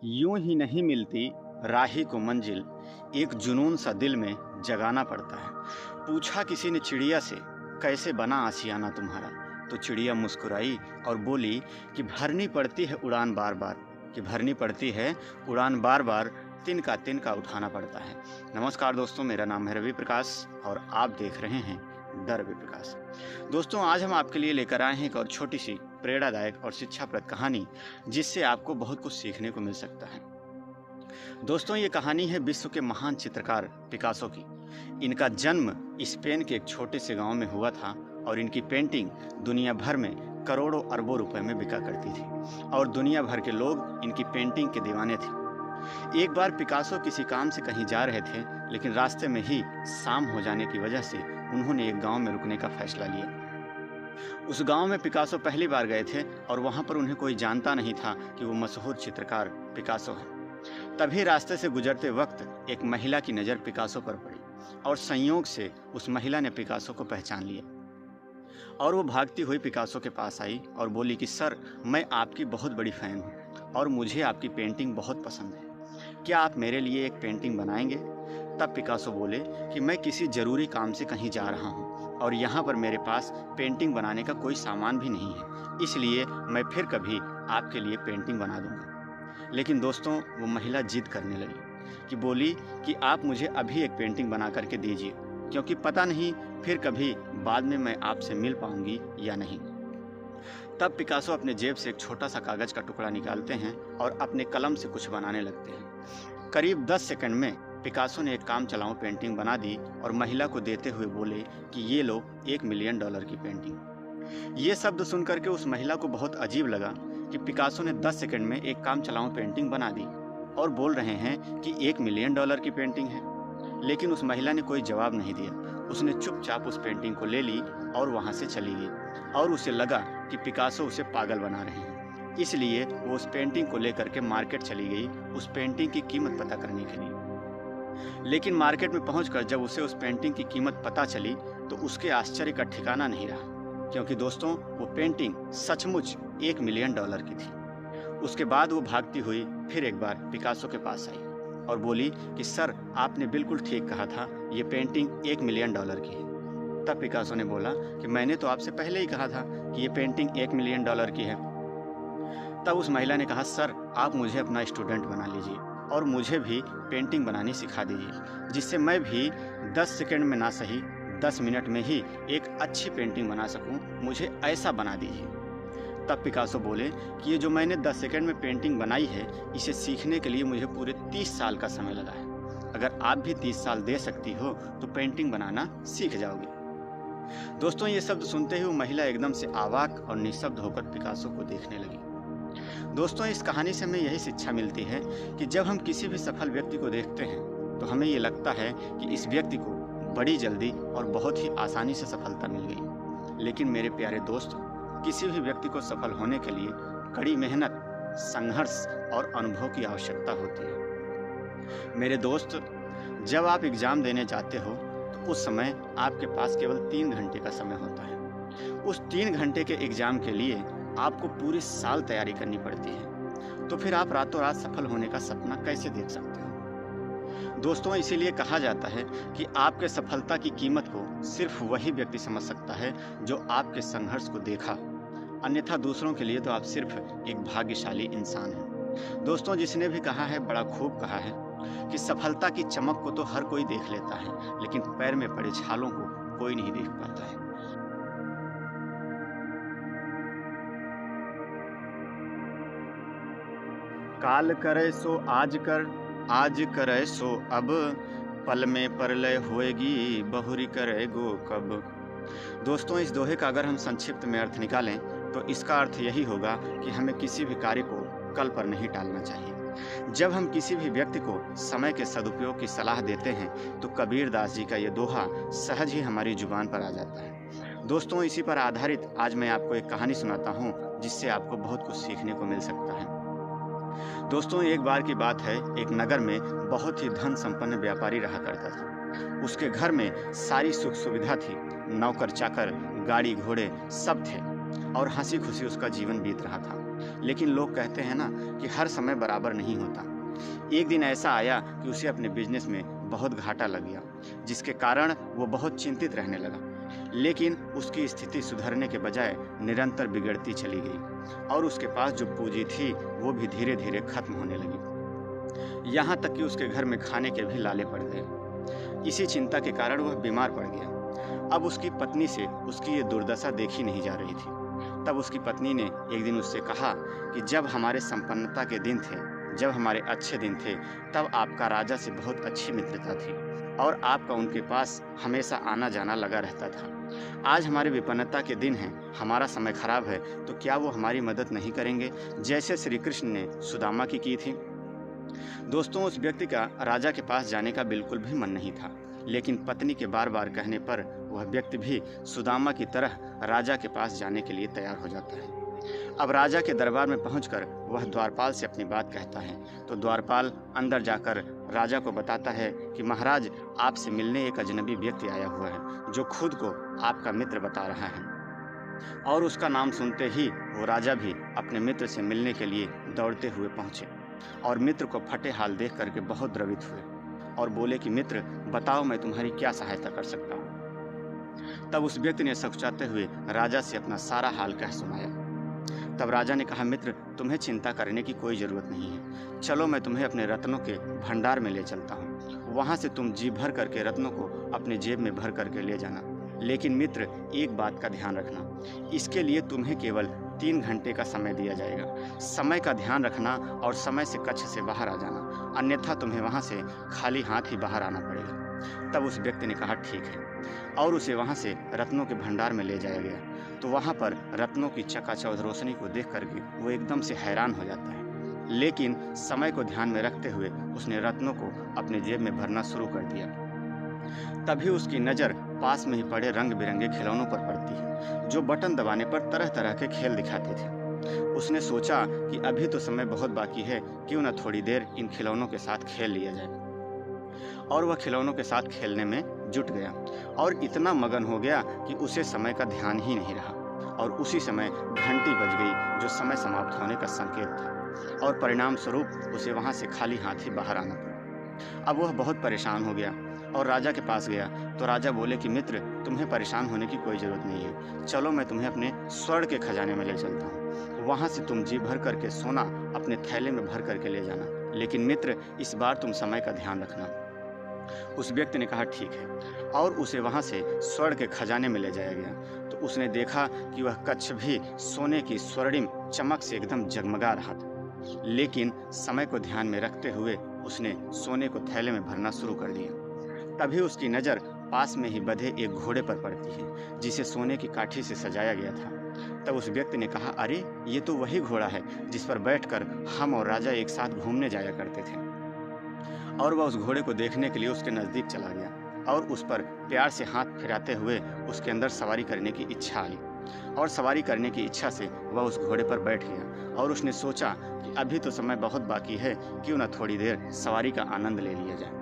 यूं ही नहीं मिलती राही को मंजिल, एक जुनून सा दिल में जगाना पड़ता है। पूछा किसी ने चिड़िया से, कैसे बना आशियाना तुम्हारा? तो चिड़िया मुस्कुराई और बोली कि भरनी पड़ती है उड़ान बार बार, तिनका तिनका उठाना पड़ता है। नमस्कार दोस्तों, मेरा नाम है रवि प्रकाश और आप देख रहे हैं द रवि प्रकाश। दोस्तों, आज हम आपके लिए लेकर आए हैं एक और छोटी सी प्रेरणादायक और शिक्षाप्रद कहानी, जिससे आपको बहुत कुछ सीखने को मिल सकता है। दोस्तों, ये कहानी है विश्व के महान चित्रकार पिकासो की। इनका जन्म स्पेन के एक छोटे से गांव में हुआ था और इनकी पेंटिंग दुनिया भर में करोड़ों अरबों रुपए में बिका करती थी और दुनिया भर के लोग इनकी पेंटिंग के दीवाने थे। एक बार पिकासो किसी काम से कहीं जा रहे थे, लेकिन रास्ते में ही शाम हो जाने की वजह से उन्होंने एक गांव में रुकने का फैसला लिया। उस गांव में पिकासो पहली बार गए थे और वहां पर उन्हें कोई जानता नहीं था कि वो मशहूर चित्रकार पिकासो है। तभी रास्ते से गुजरते वक्त एक महिला की नज़र पिकासो पर पड़ी और संयोग से उस महिला ने पिकासो को पहचान लिया और वो भागती हुई पिकासो के पास आई और बोली कि सर, मैं आपकी बहुत बड़ी फ़ैन हूँ और मुझे आपकी पेंटिंग बहुत पसंद है। क्या आप मेरे लिए एक पेंटिंग बनाएंगे? तब पिकासो बोले कि मैं किसी ज़रूरी काम से कहीं जा रहा हूँ और यहाँ पर मेरे पास पेंटिंग बनाने का कोई सामान भी नहीं है, इसलिए मैं फिर कभी आपके लिए पेंटिंग बना दूँगा। लेकिन दोस्तों, वो महिला जिद करने लगी कि बोली कि आप मुझे अभी एक पेंटिंग बना करके दीजिए, क्योंकि पता नहीं फिर कभी बाद में मैं आपसे मिल पाऊंगी या नहीं। तब पिकासो अपने जेब से एक छोटा सा कागज़ का टुकड़ा निकालते हैं और अपने कलम से कुछ बनाने लगते हैं। करीब 10 सेकंड में पिकासो ने एक काम चलाऊं पेंटिंग बना दी और महिला को देते हुए बोले कि ये लो $1 मिलियन की पेंटिंग। ये शब्द सुनकर के उस महिला को बहुत अजीब लगा कि पिकासो ने 10 सेकंड में एक काम चलाऊं पेंटिंग बना दी और बोल रहे हैं कि $1 मिलियन की पेंटिंग है। लेकिन उस महिला ने कोई जवाब नहीं दिया। उसने चुपचाप उस पेंटिंग को ले ली और वहां से चली गई और उसे लगा कि पिकासो उसे पागल बना रहे हैं, इसलिए वो उस पेंटिंग को लेकर के मार्केट चली गई उस पेंटिंग की कीमत पता करने के लिए। लेकिन मार्केट में पहुंचकर जब उसे उस पेंटिंग की कीमत पता चली तो उसके आश्चर्य का ठिकाना नहीं रहा, क्योंकि दोस्तों, वो पेंटिंग सचमुच $1 मिलियन की थी। उसके बाद वो भागती हुई फिर एक बार पिकासो के पास आई और बोली कि सर, आपने बिल्कुल ठीक कहा था, ये पेंटिंग $1 मिलियन की है। तब पिकासो ने बोला कि मैंने तो आपसे पहले ही कहा था कि ये पेंटिंग $1 मिलियन की है। तब उस महिला ने कहा, सर, आप मुझे अपना स्टूडेंट बना लीजिए और मुझे भी पेंटिंग बनानी सिखा दीजिए, जिससे मैं भी 10 सेकंड में ना सही 10 मिनट में ही एक अच्छी पेंटिंग बना सकूं। मुझे ऐसा बना दीजिए। तब पिकासो बोले कि ये जो मैंने 10 सेकंड में पेंटिंग बनाई है, इसे सीखने के लिए मुझे पूरे 30 साल का समय लगा है। अगर आप भी 30 साल दे सकती हो तो पेंटिंग बनाना सीख जाओगी। दोस्तों, ये शब्द सुनते ही वो महिला एकदम से अवाक और निःशब्द होकर पिकासो को देखने लगी। दोस्तों, इस कहानी से हमें यही शिक्षा मिलती है कि जब हम किसी भी सफल व्यक्ति को देखते हैं तो हमें ये लगता है कि इस व्यक्ति को बड़ी जल्दी और बहुत ही आसानी से सफलता मिल गई। लेकिन मेरे प्यारे दोस्त, किसी भी व्यक्ति को सफल होने के लिए कड़ी मेहनत, संघर्ष और अनुभव की आवश्यकता होती है। मेरे दोस्त, जब आप एग्जाम देने जाते हो तो उस समय आपके पास केवल 3 घंटे का समय होता है। उस 3 घंटे के एग्जाम के लिए आपको पूरे साल तैयारी करनी पड़ती है, तो फिर आप रातों रात सफल होने का सपना कैसे देख सकते हो? दोस्तों, इसीलिए कहा जाता है कि आपके सफलता की कीमत को सिर्फ वही व्यक्ति समझ सकता है जो आपके संघर्ष को देखा, अन्यथा दूसरों के लिए तो आप सिर्फ एक भाग्यशाली इंसान हैं। दोस्तों, जिसने भी कहा है बड़ा खूब कहा है कि सफलता की चमक को तो हर कोई देख लेता है, लेकिन पैर में पड़े छालों को कोई नहीं देख पाता है। काल करे सो आज कर, आज करे सो अब, पल में परलय होएगी, बहुरी करेगो कब। दोस्तों, इस दोहे का अगर हम संक्षिप्त में अर्थ निकालें तो इसका अर्थ यही होगा कि हमें किसी भी कार्य को कल पर नहीं टालना चाहिए। जब हम किसी भी व्यक्ति को समय के सदुपयोग की सलाह देते हैं तो कबीर दास जी का ये दोहा सहज ही हमारी जुबान पर आ जाता है। दोस्तों, इसी पर आधारित आज मैं आपको एक कहानी सुनाता हूँ, जिससे आपको बहुत कुछ सीखने को मिल सकता है। दोस्तों, एक बार की बात है, एक नगर में बहुत ही धन संपन्न व्यापारी रहा करता था। उसके घर में सारी सुख सुविधा थी, नौकर चाकर, गाड़ी घोड़े सब थे और हंसी खुशी उसका जीवन बीत रहा था। लेकिन लोग कहते हैं ना कि हर समय बराबर नहीं होता। एक दिन ऐसा आया कि उसे अपने बिजनेस में बहुत घाटा लग गया, जिसके कारण वो बहुत चिंतित रहने लगा। लेकिन उसकी स्थिति सुधरने के बजाय निरंतर बिगड़ती चली गई और उसके पास जो पूंजी थी वो भी धीरे धीरे खत्म होने लगी। यहाँ तक कि उसके घर में खाने के भी लाले पड़ गए। इसी चिंता के कारण वह बीमार पड़ गया। अब उसकी पत्नी से उसकी ये दुर्दशा देखी नहीं जा रही थी। तब उसकी पत्नी ने एक दिन उससे कहा कि जब हमारे संपन्नता के दिन थे, जब हमारे अच्छे दिन थे, तब आपका राजा से बहुत अच्छी मित्रता थी और आपका उनके पास हमेशा आना जाना लगा रहता था। आज हमारे विपन्नता के दिन हैं, हमारा समय खराब है, तो क्या वो हमारी मदद नहीं करेंगे, जैसे श्री कृष्ण ने सुदामा की थी। दोस्तों, उस व्यक्ति का राजा के पास जाने का बिल्कुल भी मन नहीं था, लेकिन पत्नी के बार बार कहने पर वह व्यक्ति भी सुदामा की तरह राजा के पास जाने के लिए तैयार हो जाता है। अब राजा के दरबार में पहुंचकर वह द्वारपाल से अपनी बात कहता है, तो द्वारपाल अंदर जाकर राजा को बताता है कि महाराज, आपसे मिलने एक अजनबी व्यक्ति आया हुआ है जो खुद को आपका मित्र बता रहा है। और उसका नाम सुनते ही वो राजा भी अपने मित्र से मिलने के लिए दौड़ते हुए पहुंचे और मित्र को फटे हाल देख करके बहुत द्रवित हुए और बोले कि मित्र, बताओ मैं तुम्हारी क्या सहायता कर सकता हूँ। तब उस व्यक्ति ने सकुचाते हुए राजा से अपना सारा हाल कह सुनाया। तब राजा ने कहा, मित्र, तुम्हें चिंता करने की कोई ज़रूरत नहीं है। चलो मैं तुम्हें अपने रत्नों के भंडार में ले चलता हूँ। वहाँ से तुम जी भर करके रत्नों को अपने जेब में भर करके ले जाना। लेकिन मित्र, एक बात का ध्यान रखना, इसके लिए तुम्हें केवल 3 घंटे का समय दिया जाएगा। समय का ध्यान रखना और समय से कक्ष से बाहर आ जाना, अन्यथा तुम्हें वहाँ से खाली हाथ ही बाहर आना पड़ेगा। तब उस व्यक्ति ने कहा, ठीक है, और उसे वहाँ से रत्नों के भंडार में ले जाया गया। तो वहाँ पर रत्नों की चकाचौंध रोशनी को देख करके वो एकदम से हैरान हो जाता है। लेकिन समय को ध्यान में रखते हुए उसने रत्नों को अपने जेब में भरना शुरू कर दिया। तभी उसकी नज़र पास में ही पड़े रंग बिरंगे खिलौनों पर पड़ती है, जो बटन दबाने पर तरह तरह के खेल दिखाते थे। उसने सोचा कि अभी तो समय बहुत बाकी है, क्यों न थोड़ी देर इन खिलौनों के साथ खेल लिया जाए। और वह खिलौनों के साथ खेलने में जुट गया और इतना मगन हो गया कि उसे समय का ध्यान ही नहीं रहा। और उसी समय घंटी बज गई, जो समय समाप्त होने का संकेत था, और परिणाम स्वरूप उसे वहाँ से खाली हाथ ही बाहर आना पड़ा। अब वह बहुत परेशान हो गया और राजा के पास गया। तो राजा बोले कि मित्र, तुम्हें परेशान होने की कोई ज़रूरत नहीं है। चलो मैं तुम्हें अपने स्वर्ण के खजाने में ले चलता हूँ। वहाँ से तुम जी भर करके सोना अपने थैले में भर करके ले जाना। लेकिन मित्र, इस बार तुम समय का ध्यान रखना। उस व्यक्ति ने कहा, ठीक है, और उसे वहाँ से स्वर्ण के खजाने में ले जाया गया। तो उसने देखा कि वह कच्छ भी सोने की स्वर्णिम चमक से एकदम जगमगा रहा था। लेकिन समय को ध्यान में रखते हुए उसने सोने को थैले में भरना शुरू कर दिया। तभी उसकी नज़र पास में ही बंधे एक घोड़े पर पड़ती है, जिसे सोने की काठी से सजाया गया था। तब उस व्यक्ति ने कहा, अरे, ये तो वही घोड़ा है जिस पर बैठकर हम और राजा एक साथ घूमने जाया करते थे। और वह उस घोड़े को देखने के लिए उसके नज़दीक चला गया और उस पर प्यार से हाथ फिराते हुए उसके अंदर सवारी करने की इच्छा आई। और सवारी करने की इच्छा से वह उस घोड़े पर बैठ गया और उसने सोचा कि अभी तो समय बहुत बाकी है, क्यों न थोड़ी देर सवारी का आनंद ले लिया जाए।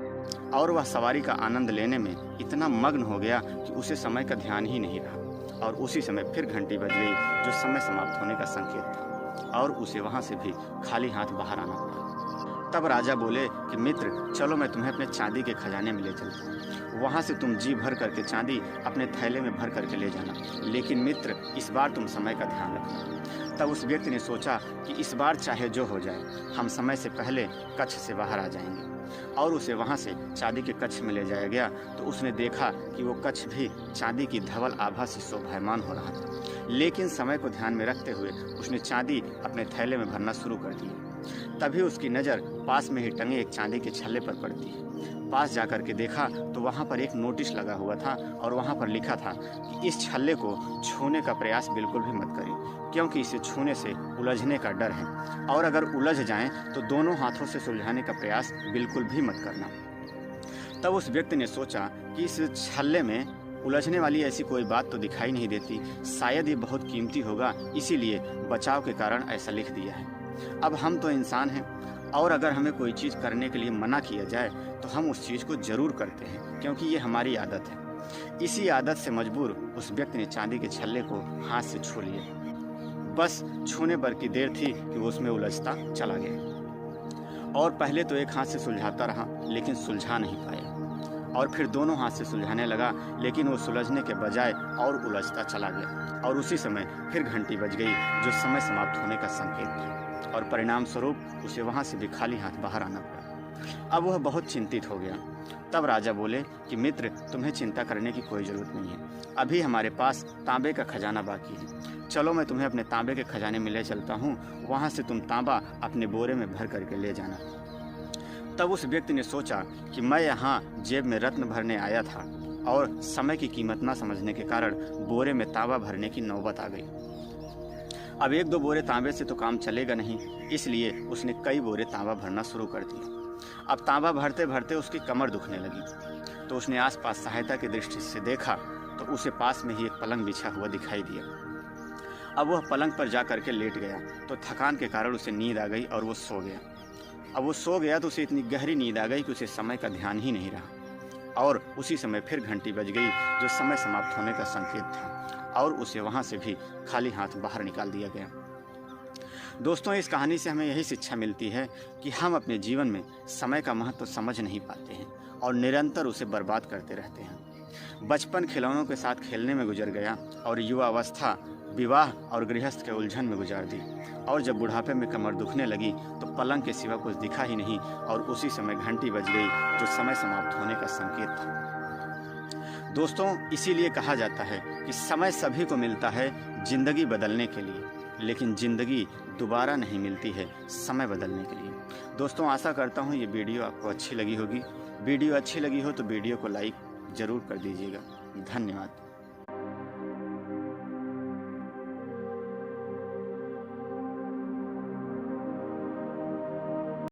और वह सवारी का आनंद लेने में इतना मग्न हो गया कि उसे समय का ध्यान ही नहीं रहा। और उसी समय फिर घंटी बज गई, जो समय समाप्त होने का संकेत था, और उसे वहाँ से भी खाली हाथ बाहर आना पड़ा। तब राजा बोले कि मित्र, चलो मैं तुम्हें अपने चांदी के खजाने में ले चलता हूँ। वहाँ से तुम जी भर करके चांदी अपने थैले में भर करके ले जाना। लेकिन मित्र, इस बार तुम समय का ध्यान रखना। तब उस व्यक्ति ने सोचा कि इस बार चाहे जो हो जाए, हम समय से पहले कक्ष से बाहर आ जाएंगे। और उसे वहाँ से चांदी के कक्ष में ले जाया गया। तो उसने देखा कि वो कक्ष भी चांदी की धवल आभा से शोभायमान हो रहा था। लेकिन समय को ध्यान में रखते हुए उसने चांदी अपने थैले में भरना शुरू कर दिया। तभी उसकी नज़र पास में ही टंगे एक चांदी के छल्ले पर पड़ती है। पास जाकर के देखा तो वहाँ पर एक नोटिस लगा हुआ था और वहाँ पर लिखा था कि इस छल्ले को छूने का प्रयास बिल्कुल भी मत करें, क्योंकि इसे छूने से उलझने का डर है, और अगर उलझ जाएं तो दोनों हाथों से सुलझाने का प्रयास बिल्कुल भी मत करना। तब उस व्यक्ति ने सोचा कि इस छल्ले में उलझने वाली ऐसी कोई बात तो दिखाई नहीं देती, शायद ये बहुत कीमती होगा, इसीलिए बचाव के कारण ऐसा लिख दिया है। अब हम तो इंसान हैं, और अगर हमें कोई चीज़ करने के लिए मना किया जाए तो हम उस चीज़ को ज़रूर करते हैं, क्योंकि ये हमारी आदत है। इसी आदत से मजबूर उस व्यक्ति ने चांदी के छल्ले को हाथ से छू लिया। बस छूने भर की देर थी कि वो उसमें उलझता चला गया। और पहले तो एक हाथ से सुलझाता रहा लेकिन सुलझा नहीं पाया, और फिर दोनों हाथ से सुलझाने लगा लेकिन वो सुलझने के बजाय और उलझता चला गया। और उसी समय फिर घंटी बज गई जो समय समाप्त होने का संकेत था, और परिणाम स्वरूप उसे वहां से भी खाली हाथ बाहर आना पड़ा। अब वह बहुत चिंतित हो गया। तब राजा बोले कि मित्र, तुम्हें चिंता करने की कोई जरूरत नहीं है, अभी हमारे पास तांबे का खजाना बाकी है। चलो मैं तुम्हें अपने तांबे के खजाने में ले चलता हूँ, वहां से तुम तांबा अपने बोरे में भर करके ले जाना। तब उस व्यक्ति ने सोचा कि मैं यहाँ जेब में रत्न भरने आया था और समय की कीमत न समझने के कारण बोरे में तांबा भरने की नौबत आ गई। अब 1-2 बोरे तांबे से तो काम चलेगा नहीं, इसलिए उसने कई बोरे तांबा भरना शुरू कर दिया। अब तांबा भरते भरते उसकी कमर दुखने लगी, तो उसने आसपास सहायता की दृष्टि से देखा तो उसे पास में ही एक पलंग बिछा हुआ दिखाई दिया। अब वह पलंग पर जा करके लेट गया तो थकान के कारण उसे नींद आ गई और वो सो गया। अब वो सो गया तो उसे इतनी गहरी नींद आ गई कि उसे समय का ध्यान ही नहीं रहा, और उसी समय फिर घंटी बज गई जो समय समाप्त होने का संकेत था, और उसे वहां से भी खाली हाथ बाहर निकाल दिया गया। दोस्तों, इस कहानी से हमें यही शिक्षा मिलती है कि हम अपने जीवन में समय का महत्व समझ नहीं पाते हैं और निरंतर उसे बर्बाद करते रहते हैं। बचपन खिलौनों के साथ खेलने में गुजर गया और युवावस्था विवाह और गृहस्थ के उलझन में गुजार दी, और जब बुढ़ापे में कमर दुखने लगी तो पलंग के सिवा कुछ दिखा ही नहीं, और उसी समय घंटी बज गई जो समय समाप्त होने का संकेत था। दोस्तों, इसीलिए कहा जाता है कि समय सभी को मिलता है जिंदगी बदलने के लिए, लेकिन जिंदगी दोबारा नहीं मिलती है समय बदलने के लिए। दोस्तों, आशा करता हूँ ये वीडियो आपको अच्छी लगी होगी। वीडियो अच्छी लगी हो तो वीडियो को लाइक जरूर कर दीजिएगा। धन्यवाद।